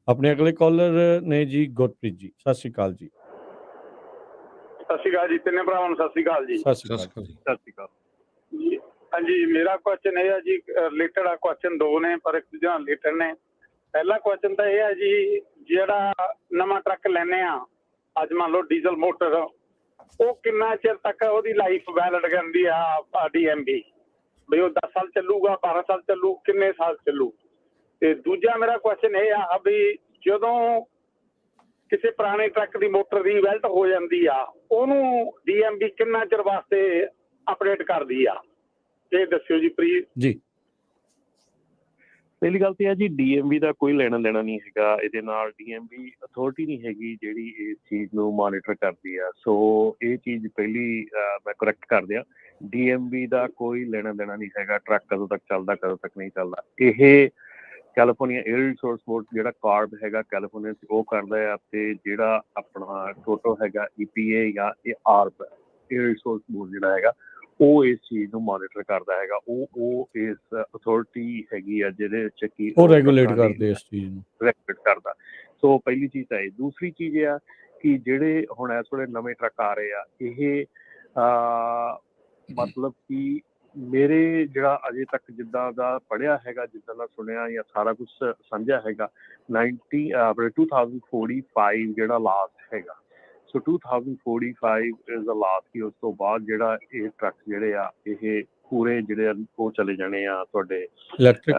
ਆਪਣੇ ਅਗਲੇ ਕਾਲਰ ਨੇ ਜੀ ਗੁਰਪ੍ਰੀਤ ਜੀ। ਸਤਿ ਸ਼੍ਰੀ ਅਕਾਲ ਜੀ। ਸਤਿ ਸ਼੍ਰੀ ਅਕਾਲ ਜੀ, ਤਿੰਨੇ ਭਰਾਵਾਂ ਨੂੰ ਸਤਿ ਸ਼੍ਰੀ ਅਕਾਲ ਜੀ। ਸਤਿ ਸ਼੍ਰੀ ਅਕਾਲ ਜੀ। ਸਤਿ ਸ਼੍ਰੀ ਅਕਾਲ ਜੀ ਹਾਂਜੀ, ਮੇਰਾ ਕੁਐਸਚਨ ਇਹ ਹੈ ਜੀ, ਰਿਲੇਟਡ ਆ। ਕੁਐਸਚਨ ਦੋ ਨੇ ਪਰ ਇੱਕ ਦੂਜੇ ਨਾਲ ਰਿਲੇਟਡ ਨੇ। ਪਹਿਲਾ ਕੁਐਸਚਨ ਤਾਂ ਇਹ ਹੈ ਜੀ, ਜਿਹੜਾ ਨਵਾਂ ਟਰੱਕ ਲੈਂਦੇ ਆ ਅੱਜ, ਮੰਨ ਲਓ ਡੀਜ਼ਲ ਮੋਟਰ, ਉਹ ਕਿੰਨਾ ਚਿਰ ਤੱਕ ਉਹਦੀ ਲਾਈਫ ਵੈਲਿਡ ਕਰਦੀ ਆ DMV? ਬਈ ਉਹ 10 ਸਾਲ ਚੱਲੂਗਾ, 12 ਸਾਲ ਚੱਲੂ, ਕਿੰਨੇ ਸਾਲ ਚੱਲੂ? ਤੇ ਦੂਜਾ ਮੇਰਾ ਕੁਐਸਚਨ ਇਹ ਆ ਵੀ ਜਦੋਂ ਕਿਸੇ ਪੁਰਾਣੇ ਟਰੱਕ ਦੀ ਮੋਟਰ ਦੀ ਵੈਲਟ ਹੋ ਜਾਂਦੀ ਆ, ਉਹਨੂੰ DMV ਕਿੰਨਾ ਚਿਰ ਵਾਸਤੇ ਅਪਡੇਟ ਕਰਦੀ ਆ? ਇਹ ਦੱਸਿਓ ਜੀ ਪਲੀਜ਼ ਜੀ। ਪਹਿਲੀ ਗੱਲ ਤਾਂ ਇਹ ਹੈ ਜੀ, DMV ਦਾ ਕੋਈ ਲੈਣਾ ਦੇਣਾ ਨਹੀਂ ਹੈਗਾ ਇਹਦੇ ਨਾਲ। DMV ਅਥਾਰਟੀ ਨਹੀਂ ਹੈਗੀ ਜਿਹੜੀ ਇਸ ਚੀਜ਼ ਨੂੰ ਮੋਨੀਟਰ ਕਰਦੀ ਆ। ਸੋ ਇਹ ਚੀਜ਼ ਪਹਿਲੀ ਮੈਂ ਕਰੈਕਟ ਕਰ ਦਿਆਂ, DMV ਦਾ ਕੋਈ ਲੈਣਾ ਦੇਣਾ ਨਹੀਂ ਹੈਗਾ ਟਰੱਕ ਕਦੋਂ ਤੱਕ ਚੱਲਦਾ ਕਦੋਂ ਤੱਕ ਨਹੀਂ ਚੱਲਦਾ। ਇਹ ਕੈਲੀਫੋਰਨੀਆ ਏਅਰ ਰਿਸੋਰਸ ਬੋਰਡ ਜਿਹੜਾ ਕਾਰਬ ਹੈਗਾ ਕੈਲੀਫੋਰਨੀਆ 'ਚ, ਉਹ ਕਰਦਾ ਆ। ਅਤੇ ਜਿਹੜਾ ਆਪਣਾ ਟੋਟੋ ਹੈਗਾ EPA ਜਾਂ ARB ਏਅਰ ਰਿਸੋਰਸ ਬੋਰਡ ਜਿਹੜਾ ਹੈਗਾ, ਉਹ ਇਸ ਚੀਜ਼ ਨੂੰ ਮੋਨੀਟਰ ਕਰਦਾ ਹੈਗਾ। ਉਹ ਇਸ ਅਥਾਰਟੀ ਹੈਗੀ ਆ ਜਿਹਦੇ ਵਿੱਚ ਕਿ ਉਹ ਰੈਗੂਲੇਟ ਕਰਦੇ ਇਸ ਚੀਜ਼ ਨੂੰ, ਰੈਗੂਲੇਟ ਕਰਦਾ। ਸੋ ਪਹਿਲੀ ਚੀਜ਼ ਤਾਂ ਇਹ। ਦੂਸਰੀ ਚੀਜ਼ ਇਹ ਆ ਕਿ ਜਿਹੜੇ ਹੁਣ ਇਸ ਵੇਲੇ ਨਵੇਂ ਟਰੱਕ ਆ ਰਹੇ ਆ, ਇਹ ਮਤਲਬ ਕਿ ਮੇਰੇ ਜਿਹੜਾ ਅਜੇ ਤੱਕ ਜਿੱਦਾਂ ਦਾ ਪੜ੍ਹਿਆ ਹੈਗਾ, ਜਿੱਦਾਂ ਦਾ ਸੁਣਿਆ ਜਾਂ ਸਾਰਾ ਕੁਛ ਸਮਝਿਆ ਹੈਗਾ, 2045 ਜਿਹੜਾ ਲਾਸਟ ਹੈਗਾ। ਸੋ 2045 ਇਜ਼ ਦਾ ਲਾਸਟ। ਕਿ ਉਸ ਤੋਂ ਬਾਅਦ ਜਿਹੜਾ ਇਹ ਟਰੱਕ ਜਿਹੜੇ ਆ, ਇਹ ਪੂਰੇ ਜਿਹੜੇ ਆ ਉਹ ਚਲੇ ਜਾਣੇ ਆ ਤੁਹਾਡੇ ਇਲੈਕਟ੍ਰਿਕ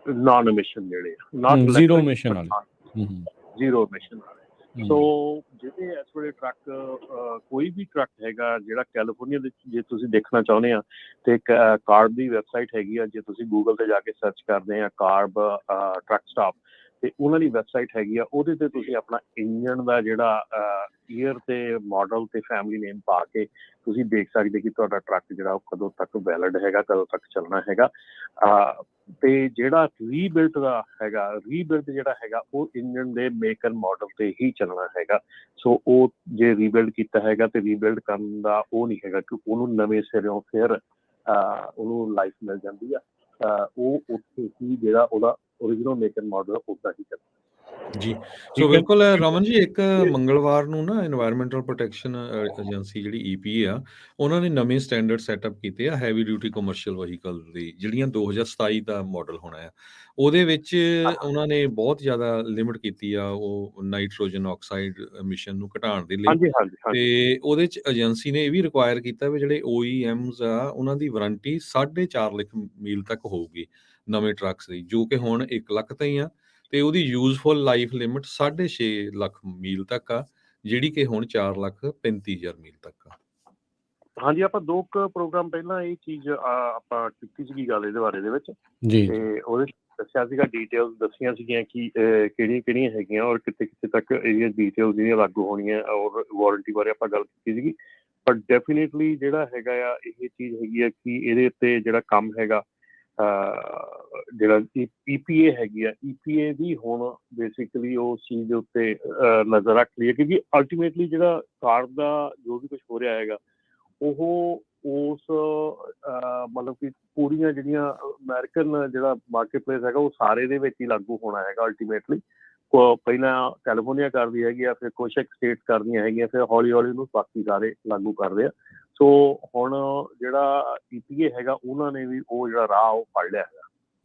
ਨਾਨ ਐਮਿਸ਼ਨ ਜਿਹੜੇ ਜ਼ੀਰੋ ਐਮਿਸ਼ਨ ਵਾਲੇ। ਜ਼ੀਰੋ ਐਮਿਸ਼ਨ ਵਾਲੇ। ਸੋ ਜਿਹੜੇ ਇਸ ਵੇਲੇ ਟਰੱਕ, ਕੋਈ ਵੀ ਟਰੱਕ ਹੈਗਾ ਜਿਹੜਾ ਕੈਲੀਫੋਰਨੀਆ ਦੇ, ਜੇ ਤੁਸੀਂ ਦੇਖਣਾ ਚਾਹੁੰਦੇ ਆ ਤੇ ਕਾਰਬ ਦੀ ਵੈਬਸਾਈਟ ਹੈਗੀ ਆ। ਜੇ ਤੁਸੀਂ ਗੂਗਲ ਤੇ ਜਾ ਕੇ ਸਰਚ ਕਰਦੇ ਆ ਕਾਰਬ ਟਰੱਕ ਸਟਾਪ, ਤੇ ਉਹਨਾਂ ਦੀ ਵੈਬਸਾਈਟ ਹੈਗੀ ਆ। ਉਹਦੇ ਤੇ ਤੁਸੀਂ ਆਪਣਾ ਇੰਜਨ ਦਾ ਜਿਹੜਾ ਈਅਰ ਤੇ ਮਾਡਲ ਤੇ ਫੈਮਿਲੀ ਨੇਮ ਪਾ ਕੇ ਤੁਸੀਂ ਦੇਖ ਸਕਦੇ ਕਿ ਤੁਹਾਡਾ ਟਰੱਕ ਜਿਹੜਾ ਉਹ ਕਦੋਂ ਤੱਕ ਵੈਲਿਡ ਹੈਗਾ, ਕਦੋਂ ਤੱਕ ਚੱਲਣਾ ਹੈਗਾ। ਤੇ ਜਿਹੜਾ ਰੀਬਿਲਟ ਦਾ ਹੈਗਾ, ਰੀਬਿਲਟ ਜਿਹੜਾ ਹੈਗਾ ਉਹ ਇੰਜਨ ਦੇ ਮੇਕ ਐਂਡ ਮਾਡਲ ਤੇ ਹੀ ਚੱਲਣਾ ਹੈਗਾ। ਸੋ ਉਹ ਜੇ ਰੀਬਿਲਡ ਕੀਤਾ ਹੈਗਾ ਤੇ ਰੀਬਿਲਡ ਕਰਨ ਦਾ ਉਹ ਨਹੀਂ ਹੈਗਾ ਕਿ ਉਹਨੂੰ ਨਵੇਂ ਸਿਰਿਓਂ ਫਿਰ ਉਹਨੂੰ ਲਾਈਫ ਮਿਲ ਜਾਂਦੀ ਆ। ਉਹ ਉੱਥੇ ਹੀ ਜਿਹੜਾ ਉਹਦਾ ਓਰੀਜਨਲ ਮੇਕ ਐਂਡ ਮਾਡਲ ਉੱਦਾਂ ਹੀ ਚੱਲਦਾ ਜੀ। ਸੋ ਬਿਲਕੁਲ ਰਮਨ ਜੀ, ਇੱਕ ਮੰਗਲਵਾਰ ਨੂੰ ਨਾ ਇਨਵਾਇਰਮੈਂਟਲ ਪ੍ਰੋਟੈਕਸ਼ਨ ਏਜੰਸੀ ਜਿਹੜੀ EPA ਆ, ਉਹਨਾਂ ਨੇ ਨਵੇਂ ਸਟੈਂਡਰਡ ਸੈਟਅਪ ਕੀਤੇ ਆ ਹੈਵੀ ਡਿਊਟੀ ਕਮਰਸ਼ੀਅਲ ਵਹੀਕਲ ਦੀ, ਜਿਹੜੀਆਂ 2027 ਦਾ ਮਾਡਲ ਹੋਣਾ ਆ। ਉਹਦੇ ਵਿੱਚ ਉਹਨਾਂ ਨੇ ਬਹੁਤ ਜ਼ਿਆਦਾ ਲਿਮਿਟ ਕੀਤੀ ਆ ਉਹ ਨਾਈਟ੍ਰੋਜਨ ਆਕਸਾਈਡ ਐਮਿਸ਼ਨ ਨੂੰ ਘਟਾਉਣ ਦੇ ਲਈ। ਤੇ ਉਹਦੇ 'ਚ ਏਜੰਸੀ ਨੇ ਇਹ ਵੀ ਰਿਕੁਆਇਰ ਕੀਤਾ ਵੀ ਜਿਹੜੇ OEMs ਆ, ਉਹਨਾਂ ਦੀ ਵਾਰੰਟੀ 4.5 ਲੱਖ ਮੀਲ ਤੱਕ ਹੋਊਗੀ ਨਵੇਂ ਟਰੱਕਸ ਦੀ, ਜੋ ਕਿ ਹੁਣ 1 ਲੱਖ ਤਾਈਂ ਆ। ਤੇ ਉਹਦੀ ਯੂਜ਼ਫੁਲ ਲਾਈਫ ਲਿਮਿਟ 6.5 ਲੱਖ ਮੀਲ ਤੱਕ ਆ, ਜਿਹੜੀ ਕਿ ਹੁਣ 4,35,000 ਮੀਲ ਤੱਕ ਆ। ਹਾਂਜੀ, ਆਪਾਂ 2 ਪ੍ਰੋਗਰਾਮ ਪਹਿਲਾਂ ਇਹ ਚੀਜ਼ ਆਪਾਂ ਕੀਤੀ ਸੀਗੀ ਗੱਲ ਇਹਦੇ ਬਾਰੇ ਦੇ ਵਿੱਚ। ਜੀ। ਤੇ ਉਹਦੇ ਦੱਸਿਆ ਸੀਗਾ, ਡੀਟੇਲਸ ਦੱਸੀਆਂ ਸੀਗੀਆਂ ਕਿ ਕਿਹੜੀਆਂ ਹੈਗੀਆਂ ਔਰ ਕਿੱਥੇ ਕਿੱਥੇ ਤੱਕ ਇਹਦੀਆਂ ਡੀਟੇਲਸ ਜਿਹੜੀਆਂ ਲਾਗੂ ਹੋਣੀਆਂ, ਔਰ ਵਾਰੰਟੀ ਬਾਰੇ ਆਪਾਂ ਗੱਲ ਕੀਤੀ ਸੀਗੀ। ਬਟ ਡੈਫੀਨੇਟਲੀ ਜਿਹੜਾ ਹੈਗਾ ਆ, ਇਹ ਚੀਜ਼ ਹੈਗੀ ਆ ਕਿ ਇਹਦੇ ਉੱਤੇ ਜਿਹੜਾ ਕੰਮ ਹੈਗਾ, ਜਿਹੜਾ EPA ਹੈਗੀ ਆ, EPA ਵੀ ਹੁਣ ਬੇਸਿਕਲੀ ਉਸ ਚੀਜ਼ ਦੇ ਉੱਤੇ ਨਜ਼ਰ ਰੱਖ ਰਹੀ ਹੈ। ਕਿਉਂਕਿ ਅਲਟੀਮੇਟਲੀ ਜਿਹੜਾ ਕਾਰ ਦਾ ਜੋ ਵੀ ਕੁਛ ਹੋ ਰਿਹਾ ਹੈਗਾ, ਉਹ ਉਸ ਮਤਲਬ ਕਿ ਪੂਰੀਆਂ ਜਿਹੜੀਆਂ ਅਮਰੀਕਨ ਜਿਹੜਾ ਮਾਰਕੀਟ ਪਲੇਸ ਹੈਗਾ, ਉਹ ਸਾਰੇ ਦੇ ਵਿੱਚ ਹੀ ਲਾਗੂ ਹੋਣਾ ਹੈਗਾ ਅਲਟੀਮੇਟਲੀ। ਪਹਿਲਾਂ ਕੈਲੀਫੋਰਨੀਆ ਕਰਦੀ ਹੈਗੀ ਆ, ਫਿਰ ਕੁਛ ਇੱਕ ਸਟੇਟਸ ਕਰਦੀਆਂ ਹੈਗੀਆਂ, ਫਿਰ ਹੌਲੀ ਹੌਲੀ ਉਹਨੂੰ ਬਾਕੀ ਸਾਰੇ ਲਾਗੂ ਕਰਦੇ ਆ। ਸੋ ਹੁਣ ਜਿਹੜਾ EPA ਹੈਗਾ, ਉਹਨਾਂ ਨੇ ਵੀ ਉਹ ਜਿਹੜਾ ਰਾਹ ਉਹ ਫੜ ਲਿਆ ਹੈਗਾ।